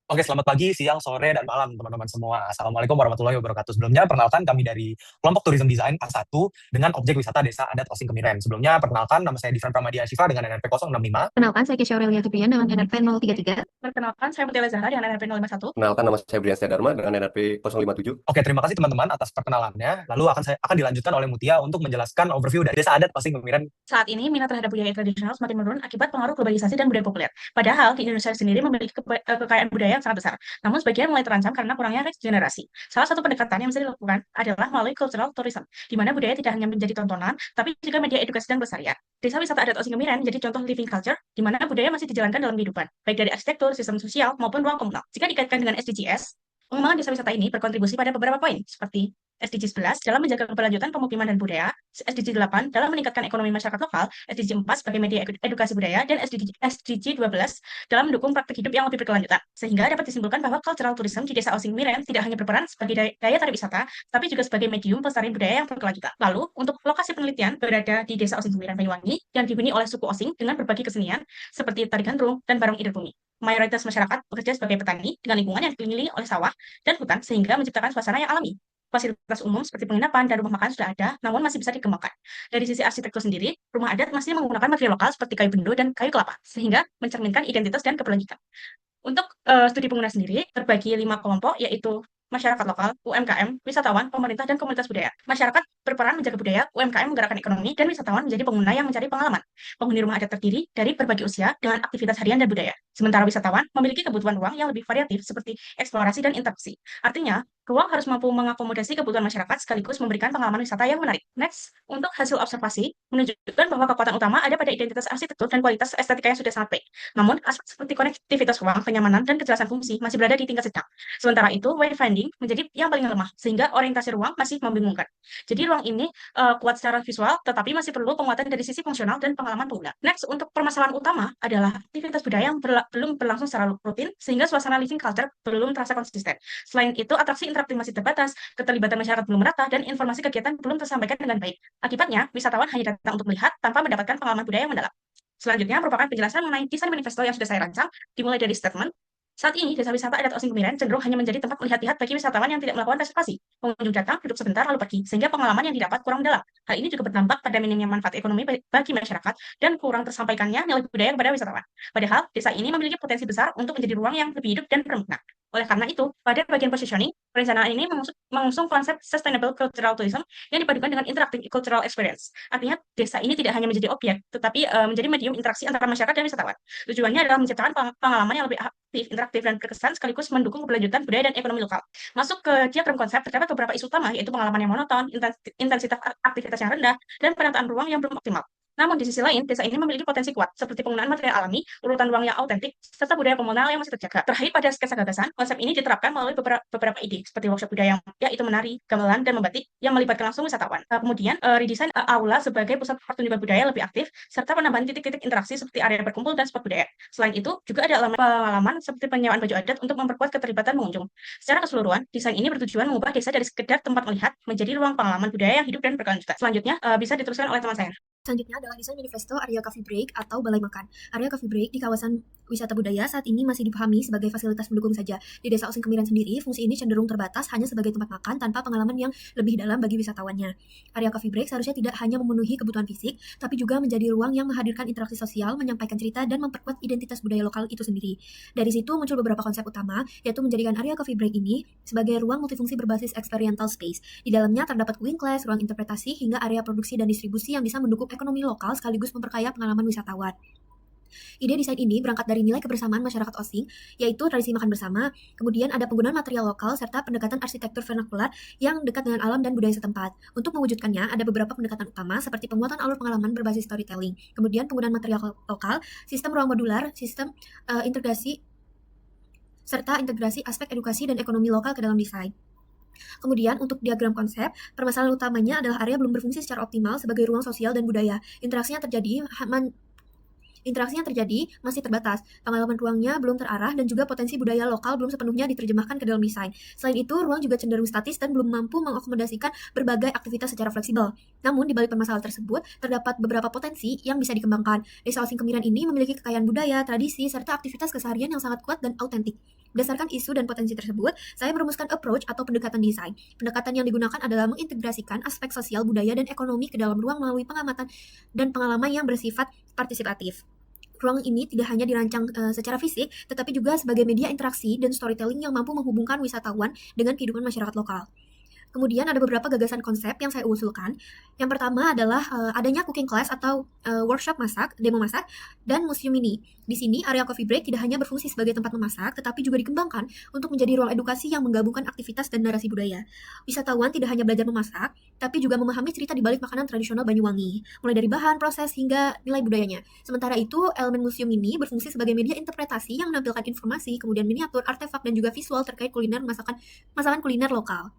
Oke, selamat pagi, siang, sore, dan malam teman-teman semua. Assalamualaikum warahmatullahi wabarakatuh. Sebelumnya, perkenalkan kami dari kelompok Tourism Design A1 dengan objek wisata Desa Adat Osing Kemiren. Sebelumnya, perkenalkan nama saya Difran Pramadya Ashifa dengan NRP 065. Kenalkan, saya Kesya Aurelia Fitrian dengan NRP 033. Perkenalkan, saya Mutiara Zahra dengan NRP 051. Kenalkan, nama saya Brian Dharma dengan NRP 057. Oke, terima kasih teman-teman atas perkenalannya. Lalu akan dilanjutkan oleh Mutia untuk menjelaskan overview dari Desa Adat Osing Kemiren. Saat ini, minat terhadap budaya tradisional semakin menurun akibat pengaruh globalisasi dan budaya populer. Padahal, di Indonesia sendiri memiliki kekayaan budaya yang sangat besar. Namun, sebagian mulai terancam karena kurangnya regenerasi. Salah satu pendekatan yang bisa dilakukan adalah melalui cultural tourism, di mana budaya tidak hanya menjadi tontonan, tapi juga media edukasi dan pelestarian. Desa wisata adat Osing Kemiren menjadi contoh living culture, di mana budaya masih dijalankan dalam kehidupan, baik dari arsitektur, sistem sosial, maupun ruang komunal. Jika dikaitkan dengan SDGs, pengembangan desa wisata ini berkontribusi pada beberapa poin, seperti SDG 11 dalam menjaga keberlanjutan pemukiman dan budaya, SDG 8 dalam meningkatkan ekonomi masyarakat lokal, SDG 4 sebagai media edukasi budaya, dan SDG 12 dalam mendukung praktik hidup yang lebih berkelanjutan. Sehingga dapat disimpulkan bahwa cultural tourism di Desa Osing Miren tidak hanya berperan sebagai daya tarik wisata, tapi juga sebagai medium pelestarian budaya yang berkelanjutan. Lalu, untuk lokasi penelitian berada di Desa Osing Miren Banyuwangi yang dihuni oleh suku Osing dengan berbagai kesenian seperti tari gandrung dan barong ider bumi. Mayoritas masyarakat bekerja sebagai petani dengan lingkungan yang dikelilingi oleh sawah dan hutan sehingga menciptakan suasana yang alami. Fasilitas umum seperti penginapan dan rumah makan sudah ada, namun masih bisa dikembangkan. Dari sisi arsitektur sendiri, rumah adat masih menggunakan material lokal seperti kayu bendo dan kayu kelapa, sehingga mencerminkan identitas dan keberlanjutan. Untuk studi pengguna sendiri terbagi 5 kelompok, yaitu masyarakat lokal, UMKM, wisatawan, pemerintah, dan komunitas budaya. Masyarakat berperan menjaga budaya, UMKM menggerakkan ekonomi, dan wisatawan menjadi pengguna yang mencari pengalaman. Penghuni rumah adat terdiri dari berbagai usia dengan aktivitas harian dan budaya. Sementara wisatawan memiliki kebutuhan ruang yang lebih variatif seperti eksplorasi dan interaksi. Artinya, ruang harus mampu mengakomodasi kebutuhan masyarakat sekaligus memberikan pengalaman wisata yang menarik. Next, untuk hasil observasi menunjukkan bahwa kekuatan utama ada pada identitas arsitektur dan kualitas estetika yang sudah sangat baik. Namun, aspek seperti konektivitas ruang, kenyamanan, dan kejelasan fungsi masih berada di tingkat sedang. Sementara itu, wayfinding menjadi yang paling lemah, sehingga orientasi ruang masih membingungkan. Jadi, ruang ini kuat secara visual, tetapi masih perlu penguatan dari sisi fungsional dan pengalaman pengguna. Next, untuk permasalahan utama adalah aktivitas budaya yang belum berlangsung secara rutin, sehingga suasana living culture belum terasa konsisten. Selain itu, atraksi interaktif masih terbatas, keterlibatan masyarakat belum merata, dan informasi kegiatan belum tersampaikan dengan baik. Akibatnya, wisatawan hanya datang untuk melihat tanpa mendapatkan pengalaman budaya yang mendalam. Selanjutnya merupakan penjelasan mengenai desain manifesto yang sudah saya rancang, dimulai dari statement. Saat ini, desa wisata adat Osing Kemiren cenderung hanya menjadi tempat melihat-lihat bagi wisatawan yang tidak melakukan reservasi. Pengunjung datang, duduk sebentar, lalu pergi, sehingga pengalaman yang didapat kurang dalam. Hal ini juga berdampak pada minimnya manfaat ekonomi bagi masyarakat dan kurang tersampaikannya nilai budaya kepada wisatawan. Padahal, desa ini memiliki potensi besar untuk menjadi ruang yang lebih hidup dan bermakna. Oleh karena itu, pada bagian positioning, perencanaan ini mengusung konsep sustainable cultural tourism yang dipadukan dengan interactive cultural experience. Artinya, desa ini tidak hanya menjadi objek, tetapi menjadi medium interaksi antara masyarakat dan wisatawan. Tujuannya adalah menciptakan pengalaman yang lebih aktif, interaktif, dan berkesan sekaligus mendukung keberlanjutan budaya dan ekonomi lokal. Masuk ke diagram konsep, terdapat beberapa isu utama, yaitu pengalaman yang monoton, intensitas aktivitas yang rendah, dan penataan ruang yang belum optimal. Namun di sisi lain, desa ini memiliki potensi kuat, seperti penggunaan material alami, urutan ruang yang autentik, serta budaya komunal yang masih terjaga. Terakhir, pada sketsa gagasan, konsep ini diterapkan melalui beberapa ide, seperti workshop budaya, yaitu menari, gamelan, dan membatik, yang melibatkan langsung wisatawan. Kemudian, redesign aula sebagai pusat pertunjukan budaya lebih aktif, serta penambahan titik-titik interaksi seperti area berkumpul dan spot budaya. Selain itu, juga ada elemen pengalaman seperti penyewaan baju adat untuk memperkuat keterlibatan pengunjung. Secara keseluruhan, desain ini bertujuan mengubah desa dari sekedar tempat melihat menjadi ruang pengalaman budaya yang hidup dan berkelanjutan. Selanjutnya, bisa diteruskan oleh teman saya. Selanjutnya adalah desain manifesto area coffee break atau balai makan. Area coffee break di kawasan wisata budaya saat ini masih dipahami sebagai fasilitas pendukung saja. Di Desa Osing Kemiren sendiri, fungsi ini cenderung terbatas hanya sebagai tempat makan tanpa pengalaman yang lebih dalam bagi wisatawannya. Area coffee break seharusnya tidak hanya memenuhi kebutuhan fisik, tapi juga menjadi ruang yang menghadirkan interaksi sosial, menyampaikan cerita, dan memperkuat identitas budaya lokal itu sendiri. Dari situ muncul beberapa konsep utama, yaitu menjadikan area coffee break ini sebagai ruang multifungsi berbasis experiential space. Di dalamnya terdapat cooking class, ruang interpretasi, hingga area produksi dan distribusi yang bisa mendukung ekonomi lokal sekaligus memperkaya pengalaman wisatawan. Ide desain ini berangkat dari nilai kebersamaan masyarakat Osing, yaitu tradisi makan bersama, kemudian ada penggunaan material lokal, serta pendekatan arsitektur vernakular yang dekat dengan alam dan budaya setempat. Untuk mewujudkannya, ada beberapa pendekatan utama seperti penguatan alur pengalaman berbasis storytelling, kemudian penggunaan material lokal, sistem ruang modular, sistem integrasi, serta integrasi aspek edukasi dan ekonomi lokal ke dalam desain. Kemudian untuk diagram konsep, permasalahan utamanya adalah area belum berfungsi secara optimal sebagai ruang sosial dan budaya. Interaksi yang terjadi Interaksi yang terjadi masih terbatas, pengalaman ruangnya belum terarah, dan juga potensi budaya lokal belum sepenuhnya diterjemahkan ke dalam desain. Selain itu, ruang juga cenderung statis dan belum mampu mengakomodasikan berbagai aktivitas secara fleksibel. Namun, di balik permasalahan tersebut, terdapat beberapa potensi yang bisa dikembangkan. Desa Osing Kemiren ini memiliki kekayaan budaya, tradisi, serta aktivitas keseharian yang sangat kuat dan autentik. Berdasarkan isu dan potensi tersebut, saya merumuskan approach atau pendekatan desain. Pendekatan yang digunakan adalah mengintegrasikan aspek sosial, budaya, dan ekonomi ke dalam ruang melalui pengamatan dan pengalaman yang bersifat partisipatif. Ruang ini tidak hanya dirancang secara fisik, tetapi juga sebagai media interaksi dan storytelling yang mampu menghubungkan wisatawan dengan kehidupan masyarakat lokal. Kemudian ada beberapa gagasan konsep yang saya usulkan. Yang pertama adalah adanya cooking class atau workshop masak, demo masak, dan museum mini. Di sini area coffee break tidak hanya berfungsi sebagai tempat memasak, tetapi juga dikembangkan untuk menjadi ruang edukasi yang menggabungkan aktivitas dan narasi budaya. Wisatawan tidak hanya belajar memasak, tapi juga memahami cerita di balik makanan tradisional Banyuwangi, mulai dari bahan, proses, hingga nilai budayanya. Sementara itu, elemen museum ini berfungsi sebagai media interpretasi yang menampilkan informasi, kemudian miniatur, artefak, dan juga visual terkait kuliner masakan kuliner lokal.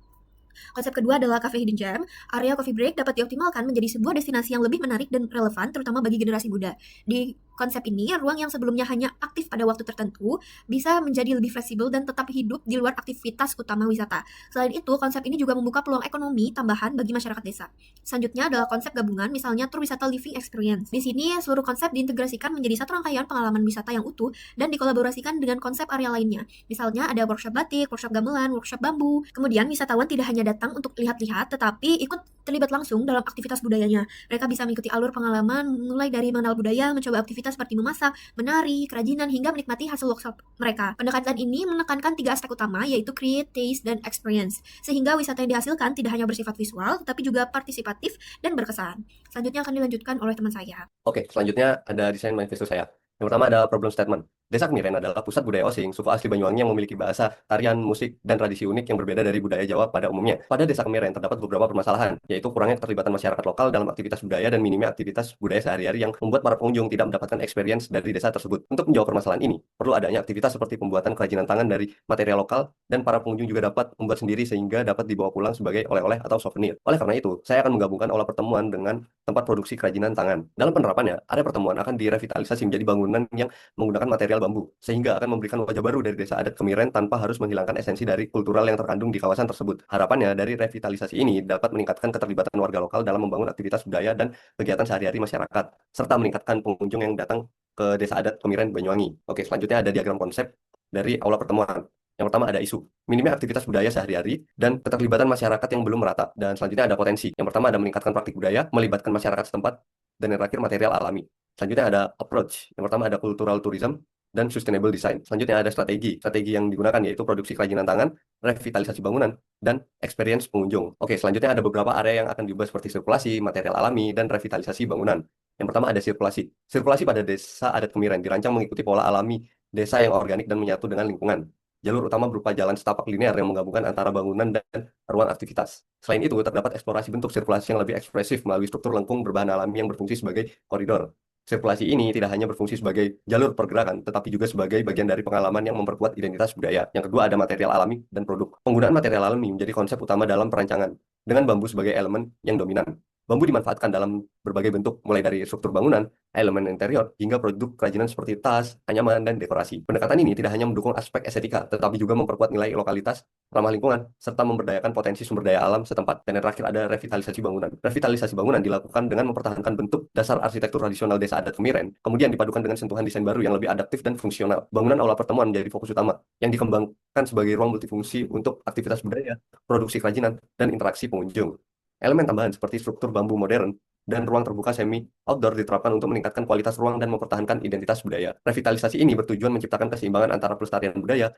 Konsep kedua adalah Cafe Hidden Gem. Area coffee break dapat dioptimalkan menjadi sebuah destinasi yang lebih menarik dan relevan, terutama bagi generasi muda. Di konsep ini, ruang yang sebelumnya hanya aktif pada waktu tertentu bisa menjadi lebih fleksibel dan tetap hidup di luar aktivitas utama wisata. Selain itu, konsep ini juga membuka peluang ekonomi tambahan bagi masyarakat desa. Selanjutnya adalah konsep gabungan, misalnya tour wisata living experience. Di sini, seluruh konsep diintegrasikan menjadi satu rangkaian pengalaman wisata yang utuh dan dikolaborasikan dengan konsep area lainnya. Misalnya ada workshop batik, workshop gamelan, workshop bambu. Kemudian wisatawan tidak hanya datang untuk lihat-lihat, tetapi ikut terlibat langsung dalam aktivitas budayanya. Mereka bisa mengikuti alur pengalaman mulai dari mengenal budaya, mencoba aktivitas seperti memasak, menari, kerajinan, hingga menikmati hasil workshop mereka. Pendekatan ini menekankan 3 aspek utama, yaitu create, taste, dan experience. Sehingga wisata yang dihasilkan tidak hanya bersifat visual, tetapi juga partisipatif dan berkesan. Selanjutnya akan dilanjutkan oleh teman saya. Oke, selanjutnya ada desain manifesto saya. Yang pertama ada problem statement. Desa Kemiren adalah pusat budaya Osing, suku asli Banyuwangi yang memiliki bahasa, tarian, musik, dan tradisi unik yang berbeda dari budaya Jawa pada umumnya. Pada Desa Kemiren terdapat beberapa permasalahan, yaitu kurangnya keterlibatan masyarakat lokal dalam aktivitas budaya dan minimnya aktivitas budaya sehari-hari yang membuat para pengunjung tidak mendapatkan experience dari desa tersebut. Untuk menjawab permasalahan ini, perlu adanya aktivitas seperti pembuatan kerajinan tangan dari material lokal, dan para pengunjung juga dapat membuat sendiri sehingga dapat dibawa pulang sebagai oleh-oleh atau souvenir. Oleh karena itu, saya akan menggabungkan aula pertemuan dengan tempat produksi kerajinan tangan. Dalam penerapannya, area pertemuan akan direvitalisasi menjadi bangunan yang menggunakan material bambu, sehingga akan memberikan wajah baru dari desa adat Kemiren tanpa harus menghilangkan esensi dari kultural yang terkandung di kawasan tersebut. Harapannya dari revitalisasi ini dapat meningkatkan keterlibatan warga lokal dalam membangun aktivitas budaya dan kegiatan sehari-hari masyarakat, serta meningkatkan pengunjung yang datang ke desa adat Kemiren Banyuwangi. Oke, selanjutnya ada diagram konsep dari aula pertemuan. Yang pertama ada isu, minimnya aktivitas budaya sehari-hari dan keterlibatan masyarakat yang belum merata. Dan selanjutnya ada potensi. Yang pertama ada meningkatkan praktik budaya, melibatkan masyarakat setempat, dan yang terakhir material alami. Selanjutnya ada approach. Yang pertama ada cultural tourism dan sustainable design. Selanjutnya ada strategi. Strategi yang digunakan yaitu produksi kerajinan tangan, revitalisasi bangunan, dan experience pengunjung. Oke, selanjutnya ada beberapa area yang akan diubah seperti sirkulasi, material alami, dan revitalisasi bangunan. Yang pertama ada sirkulasi. Sirkulasi pada desa adat Kemiren dirancang mengikuti pola alami desa yang organik dan menyatu dengan lingkungan. Jalur utama berupa jalan setapak linear yang menggabungkan antara bangunan dan ruang aktivitas. Selain itu, terdapat eksplorasi bentuk sirkulasi yang lebih ekspresif melalui struktur lengkung berbahan alami yang berfungsi sebagai koridor. Sirkulasi ini tidak hanya berfungsi sebagai jalur pergerakan, tetapi juga sebagai bagian dari pengalaman yang memperkuat identitas budaya. Yang kedua ada material alami dan produk. Penggunaan material alami menjadi konsep utama dalam perancangan, dengan bambu sebagai elemen yang dominan. Bambu dimanfaatkan dalam berbagai bentuk, mulai dari struktur bangunan, elemen interior, hingga produk kerajinan seperti tas, anyaman, dan dekorasi. Pendekatan ini tidak hanya mendukung aspek estetika, tetapi juga memperkuat nilai lokalitas, ramah lingkungan, serta memberdayakan potensi sumber daya alam setempat. Dan yang terakhir ada revitalisasi bangunan. Revitalisasi bangunan dilakukan dengan mempertahankan bentuk dasar arsitektur tradisional desa adat Kemiren, kemudian dipadukan dengan sentuhan desain baru yang lebih adaptif dan fungsional. Bangunan aula pertemuan menjadi fokus utama, yang dikembangkan sebagai ruang multifungsi untuk aktivitas budaya, produksi kerajinan, dan interaksi pengunjung. Elemen tambahan seperti struktur bambu modern dan ruang terbuka semi-outdoor diterapkan untuk meningkatkan kualitas ruang dan mempertahankan identitas budaya. Revitalisasi ini bertujuan menciptakan keseimbangan antara pelestarian budaya,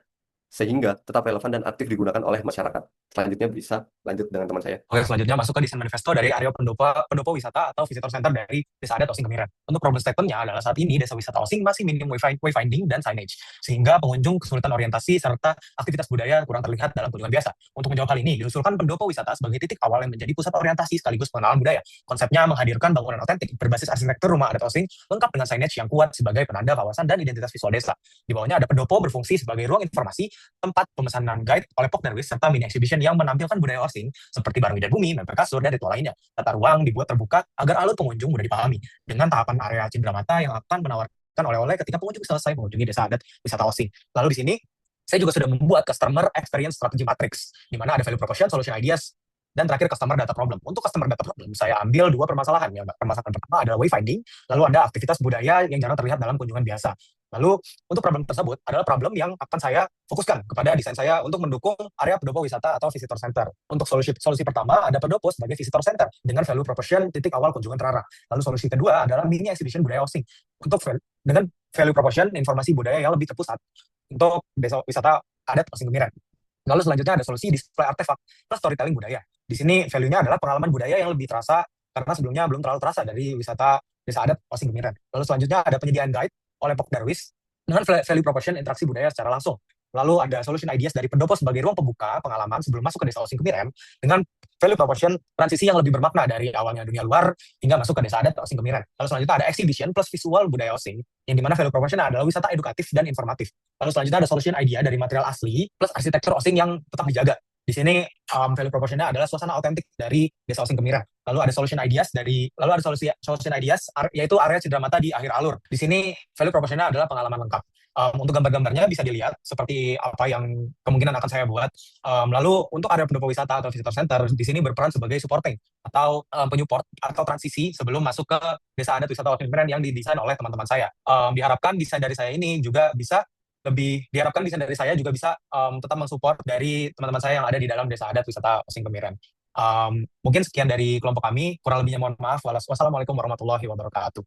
sehingga tetap relevan dan aktif digunakan oleh masyarakat. Selanjutnya bisa lanjut dengan teman saya. Oke, selanjutnya masuk ke desain manifesto dari area pendopo wisata atau visitor center dari Desa Adat Osing Kemiren. Untuk problem statement-nya adalah saat ini Desa Wisata Osing masih minim wayfinding dan signage, sehingga pengunjung kesulitan orientasi serta aktivitas budaya kurang terlihat dalam kunjungan biasa. Untuk menjawab hal ini, diusulkan pendopo wisata sebagai titik awal yang menjadi pusat orientasi sekaligus pengenalan budaya. Konsepnya menghadirkan bangunan otentik berbasis arsitektur rumah adat Osing lengkap dengan signage yang kuat sebagai penanda kawasan dan identitas visual desa. Di bawahnya ada pendopo berfungsi sebagai ruang informasi, tempat pemesanan guide oleh Pok dan Wis, serta mini exhibition yang menampilkan budaya Osing seperti barang dan bumi, memper kasur, dan ritual lainnya. Tata ruang dibuat terbuka agar alur pengunjung mudah dipahami, dengan tahapan area cindera mata yang akan menawarkan mendapatkan oleh-oleh ketika pengunjung selesai mengunjungi desa adat wisata Osing. Lalu di sini saya juga sudah membuat customer experience strategy matrix, di mana ada value proposition, solution ideas, dan terakhir customer data problem. Untuk customer data problem, saya ambil 2 permasalahan. Yang permasalahan pertama adalah wayfinding, lalu ada aktivitas budaya yang jarang terlihat dalam kunjungan biasa. Lalu untuk problem tersebut adalah problem yang akan saya fokuskan kepada desain saya untuk mendukung area pendopo wisata atau visitor center. Untuk solusi pertama ada pendopo sebagai visitor center dengan value proposition titik awal kunjungan terarah. Lalu solusi kedua adalah mini exhibition budaya Osing untuk dengan value proposition informasi budaya yang lebih terpusat untuk desa wisata adat Osing Kemiren. Lalu selanjutnya ada solusi display artefak plus storytelling budaya. Di sini value-nya adalah pengalaman budaya yang lebih terasa karena sebelumnya belum terlalu terasa dari wisata desa adat Osing Kemiren. Lalu selanjutnya ada penyediaan guide oleh Pok Darwis dengan value proposition interaksi budaya secara langsung. Lalu ada solution ideas dari pendopo sebagai ruang pembuka pengalaman sebelum masuk ke desa Osing Kemiren dengan value proposition transisi yang lebih bermakna dari awalnya dunia luar hingga masuk ke desa adat Osing Kemiren. Lalu selanjutnya ada exhibition plus visual budaya Osing yang dimana value proposition adalah wisata edukatif dan informatif. Lalu selanjutnya ada solution idea dari material asli plus arsitektur Osing yang tetap dijaga. Di sini value proposition-nya adalah suasana otentik dari desa Osing Kemiren. Lalu ada solution ideas yaitu area Cidramata di akhir alur. Di sini value proposition-nya adalah pengalaman lengkap. Untuk gambar-gambarnya bisa dilihat seperti apa yang kemungkinan akan saya buat. Lalu untuk area pendopo wisata atau visitor center di sini berperan sebagai supporting atau penyupport atau transisi sebelum masuk ke desa adat wisata Osing Kemiren yang didesain oleh teman-teman saya. Diharapkan desain dari saya juga bisa tetap mensupport dari teman-teman saya yang ada di dalam desa adat wisata Osing Kemiren. Mungkin sekian dari kelompok kami, kurang lebihnya mohon maaf. Wassalamualaikum warahmatullahi wabarakatuh.